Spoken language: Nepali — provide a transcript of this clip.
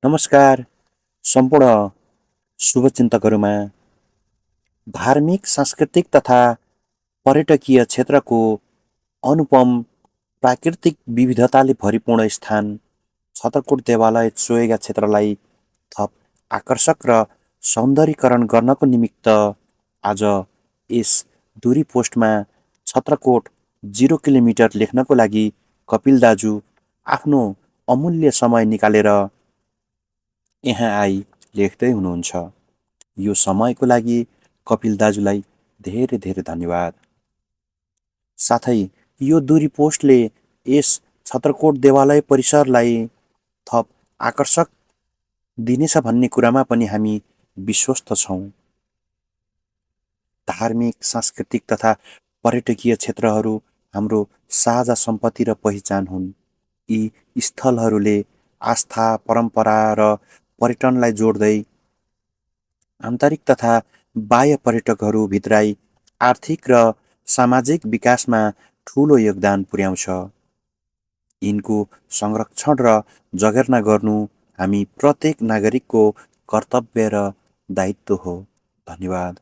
नमस्कार सम्पूर्ण शुभचिन्तकहरूमा धार्मिक, सांस्कृतिक तथा पर्यटकीय क्षेत्रको अनुपम प्राकृतिक विविधताले भरिपूर्ण स्थान छतरकोट देवालय चोयगा क्षेत्रलाई थप आकर्षक र सौन्दर्यीकरण गर्नको निमित्त आज यस दूरी पोस्टमा छत्रकोट 0 किलोमिटर लेख्नको लागि कपिल दाजु आफ्नो अमूल्य समय निकालेर यहाँ आई लेख्दै हुनुहुन्छ। यो समयको लागि कपिल दाजुलाई धेरै धेरै धन्यवाद। साथै यो दूरी पोस्टले यस छत्रकोट देवालय परिसरलाई थप आकर्षक दिनेछ भन्ने कुरामा पनि हामी विश्वस्त छौँ। धार्मिक, सांस्कृतिक तथा पर्यटकीय क्षेत्रहरू हाम्रो साझा सम्पत्ति र पहिचान हुन्। यी स्थलहरूले आस्था, परम्परा र पर्यटनलाई जोड्दै आन्तरिक तथा बाह्य पर्यटकहरू भित्राई आर्थिक र सामाजिक विकासमा ठूलो योगदान पुर्याउँछ। यिनको संरक्षण र जगेर्ना गर्नु हामी प्रत्येक नागरिकको कर्तव्य र दायित्व हो। धन्यवाद।